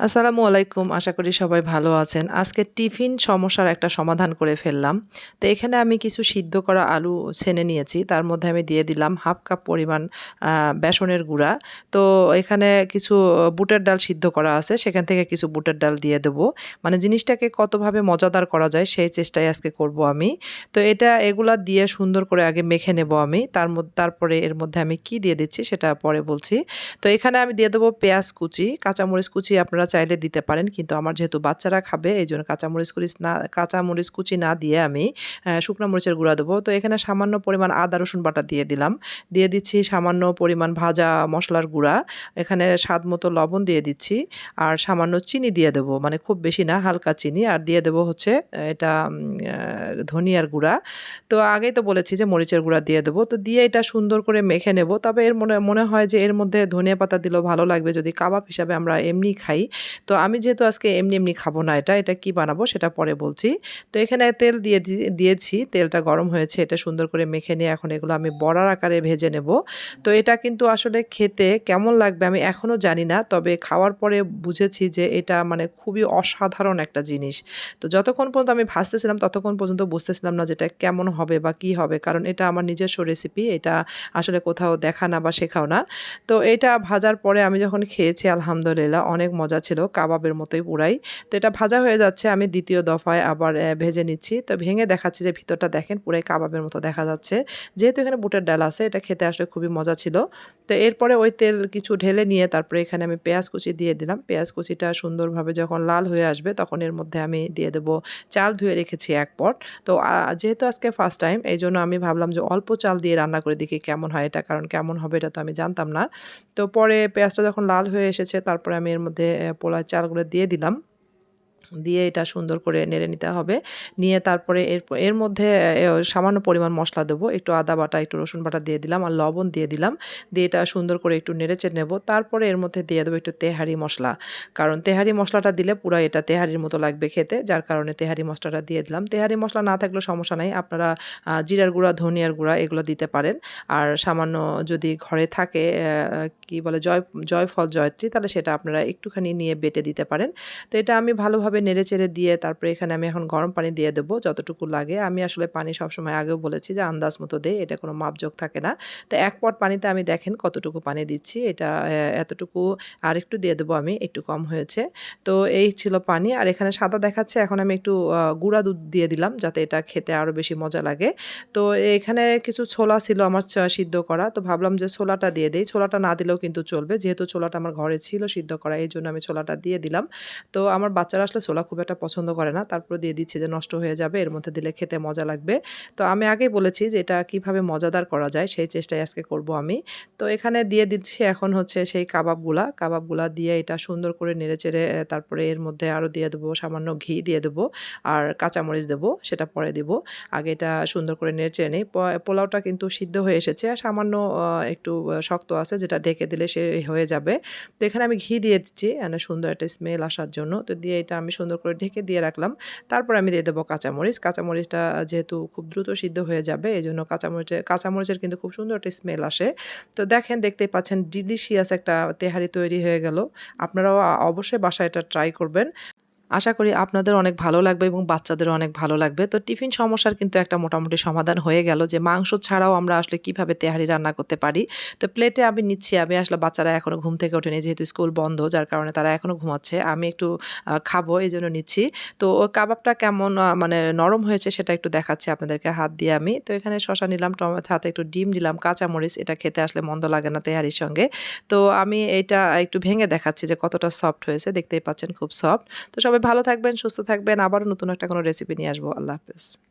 আসসালামু আলাইকুম। আশা করি সবাই ভালো আছেন। আজকে টিফিন সমস্যার একটা সমাধান করে ফেললাম। তো এখানে আমি কিছু সিদ্ধ করা আলু ছেনে নিয়েছি। তার মধ্যে আমি দিয়ে দিলাম 1/2 কাপ পরিমাণ বেসনের গুঁড়া। তো এখানে কিছু বুটের ডাল সিদ্ধ করা আছে, সেখান থেকে কিছু বুটের ডাল দিয়ে দেবো। মানে জিনিসটাকে কতভাবে মজাদার করা যায় সেই চেষ্টাই আজকে করব আমি। তো এগুলা দিয়ে সুন্দর করে আগে মেখে নেব আমি। তারপরে এর মধ্যে আমি কি দিয়ে দিচ্ছি সেটা পরে বলছি। তো এখানে আমি দিয়ে দেবো পেঁয়াজ কুচি, কাঁচামরিচ কুচি আপনারা চাইলে দিতে পারেন। কিন্তু আমার যেহেতু বাচ্চারা খাবে এইজন্য কাঁচামরিচ কুচি না দিয়ে আমি শুকনো মরিচের গুঁড়া দেবো। তো এখানে সামান্য পরিমাণ আদা রসুন বাটা দিয়ে দিলাম। দিয়ে দিচ্ছি সামান্য পরিমাণ ভাজা মসলার গুঁড়া। এখানে স্বাদ মতো লবণ দিয়ে দিচ্ছি। আর সামান্য চিনি দিয়ে দেবো। মানে খুব বেশি না, হালকা চিনি। আর দিয়ে দেবো হচ্ছে এটা ধনিয়ার গুঁড়া। তো আগেই তো বলেছি যে মরিচের গুঁড়া দিয়ে দেবো। তো দিয়ে এটা সুন্দর করে মেখে নেব। তবে এর মনে মনে হয় যে এর মধ্যে ধনিয়া পাতা দিলেও ভালো লাগবে যদি কাবাব হিসাবে আমরা এমনি খাই। তো আমি যেহেতু আজকে এমনি খাবো না এটা কি বানাবো সেটা পরে বলছি। তো এখানে তেল দিয়েছি। তেলটা গরম হয়েছে। এটা সুন্দর করে মেখে নিয়ে এখন এগুলো আমি বড়ার আকারে ভেজে নেব। তো এটা কিন্তু আসলে খেতে কেমন লাগবে আমি এখনো জানি না। তবে খাওয়ার পরে বুঝেছি যে এটা মানে খুবই অসাধারণ একটা জিনিস। তো যতক্ষণ পর্যন্ত আমি ভাজতেছিলাম ততক্ষণ পর্যন্ত বুঝতেছিলাম না যে এটা কেমন হবে বা কি হবে। কারণ এটা আমার নিজস্ব রেসিপি। এটা আসলে কোথাও দেখা না বা শেখাও না। তো এটা ভাজার পরে আমি যখন খেয়েছি আলহামদুলিল্লাহ অনেক মজা ছিল। কাবাবের মতোই পুরাই। তো এটা ভাজা হয়ে যাচ্ছে। আমি ২য় দফায় আবার ভেজে নিচ্ছি। তো ভেঙে দেখাচ্ছি যে ভিতরটা দেখেন পুরাই কাবাবের মতো দেখা যাচ্ছে। যেহেতু এখানে বুটের ডাল আছে এটা খেতে আসলে খুবই মজা ছিল। তো এরপরে ওই তেল কিছু ঢেলে নিয়ে তারপরে এখানে আমি পেঁয়াজ কুচি দিয়ে দিলাম। পেঁয়াজ কুচিটা সুন্দরভাবে যখন লাল হয়ে আসবে তখন এর মধ্যে আমি দিয়ে দেব চাল ধুয়ে রেখেছি ১ পট। তো যেহেতু আজকে ফার্স্ট টাইম এইজন্য আমি ভাবলাম যে অল্প চাল দিয়ে রান্না করে দেখি কেমন হয় এটা। কারণ কেমন হবে এটা তো আমি জানতাম না। তো পরে পেঁয়াজটা যখন লাল হয়ে এসেছে তারপরে আমি এর মধ্যে পোলার চালগুলো দিয়ে দিলাম। দিয়ে এটা সুন্দর করে নেড়ে নিতে হবে। নিয়ে তারপরে এর মধ্যে সামান্য পরিমাণ মসলা দেবো। একটু আদা বাটা, একটু রসুন বাটা দিয়ে দিলাম আর লবণ দিয়ে দিলাম। দিয়ে এটা সুন্দর করে একটু নেড়েচেড়ে নেব। তারপরে এর মধ্যে দিয়ে দেবো একটু তেহারি মসলা। কারণ তেহারি মসলাটা দিলে পুরা এটা তেহারির মতো লাগবে খেতে। যার কারণে তেহারি মসলাটা দিয়ে দিলাম। তেহারি মসলা না থাকলেও সমস্যা নাই। আপনারা জিরার গুঁড়া, ধনিয়ার গুঁড়া এগুলো দিতে পারেন। আর সামান্য যদি ঘরে থাকে কি বলে জয়ফল, জয়ত্রী তাহলে সেটা আপনারা একটুখানি নিয়ে বেটে দিতে পারেন। তো এটা আমি ভালোভাবে নেড়েচেড়ে দিয়ে তারপরে এখানে আমি এখন গরম পানি দিয়ে দেবো যতটুকু লাগে। আমি আসলে পানি সবসময় আগেও বলেছি যে আন্দাজ মতো দেই। এটা কোনো মাপজোক থাকে না। তো ১ পট পানিতে আমি দেখেন কতটুকু পানি দিচ্ছি। এটা এতটুকু আরেকটু দিয়ে দেবো আমি, একটু কম হয়েছে। তো এই ছিল পানি। আর এখানে সাদা দেখাচ্ছে এখন আমি একটু গুঁড়া দুধ দিয়ে দিলাম যাতে এটা খেতে আরো বেশি মজা লাগে। তো এখানে কিছু ছোলা ছিল আমার সিদ্ধ করা। তো ভাবলাম যে ছোলাটা দিয়ে দেই। ছোলাটা না দিলেও কিন্তু চলবে। যেহেতু ছোলাটা আমার ঘরে ছিল সিদ্ধ করা এইজন্য আমি ছোলাটা দিয়ে দিলাম। তো আমার বাচ্চারা আসলে ছোলা খুব একটা পছন্দ করে না। তারপরেও দিয়ে দিচ্ছি যে নষ্ট হয়ে যাবে। এর মধ্যে দিলে খেতে মজা লাগবে। তো আমি আগেই বলেছি যে এটা কিভাবে মজাদার করা যায় সেই চেষ্টাই আজকে করব আমি। তো এখানে দিয়ে দিচ্ছি এখন হচ্ছে সেই কাবাবগুলা দিয়ে এটা সুন্দর করে নেড়েচেড়ে তারপরে এর মধ্যে আরো দিয়ে দেবো সামান্য ঘি দিয়ে দেবো। আর কাঁচামরিচ দেবো সেটা পরে দিব। আগে এটা সুন্দর করে নেড়েচেড়ে নেই। পোলাওটা কিন্তু সিদ্ধ হয়ে এসেছে। আর সামান্য একটু শক্ত আছে যেটা ঢেকে দিলে সে হয়ে যাবে। তো এখানে আমি ঘি দিয়ে দিচ্ছি সুন্দর একটা স্মেল আসার জন্য। তো দিয়ে এটা আমি সুন্দর করে ঢেকে দিয়ে রাখলাম। তারপরে আমি দিয়ে দেবো কাঁচামরিচ। কাঁচামরিচটা যেহেতু খুব দ্রুত সিদ্ধ হয়ে যাবে এজন্য কাঁচামরিচের কিন্তু খুব সুন্দর একটা স্মেল আসে। তো দেখেন দেখতেই পাচ্ছেন ডিলিশিয়াস একটা তেহারি তৈরি হয়ে গেল। আপনারাও অবশ্যই বাসায় এটা ট্রাই করবেন। আশা করি আপনাদের অনেক ভালো লাগবে এবং বাচ্চাদেরও অনেক ভালো লাগবে। তো টিফিন সমস্যার কিন্তু একটা মোটামুটি সমাধান হয়ে গেল যে মাংস ছাড়াও আমরা আসলে কিভাবে তেহারি রান্না করতে পারি। তো প্লেটে আমি নিচ্ছি, আমি আসলে বাচ্চারা এখনো ঘুম থেকে ওঠেনি যেহেতু স্কুল বন্ধ যার কারণে তারা এখনো ঘুমাচ্ছে। আমি একটু খাবো এজন্য নিচ্ছি। তো ওই কাবাবটা কেমন মানে নরম হয়েছে সেটা একটু দেখাচ্ছি আপনাদেরকে হাত দিয়ে আমি। তো এখানে শসা নিলাম, সাথে একটু ডিম দিলাম, কাঁচামরিচ এটা খেতে আসলে মন্দ লাগে না তেহারির সঙ্গে। তো আমি এইটা একটু ভেঙে দেখাচ্ছি যে কতটা সফট হয়েছে। দেখতেই পাচ্ছেন খুব সফট। তো সবাই ভালো থাকবেন, সুস্থ থাকবেন। আবারও নতুন একটা কোনো রেসিপি নিয়ে আসবো। আল্লাহ হাফেজ।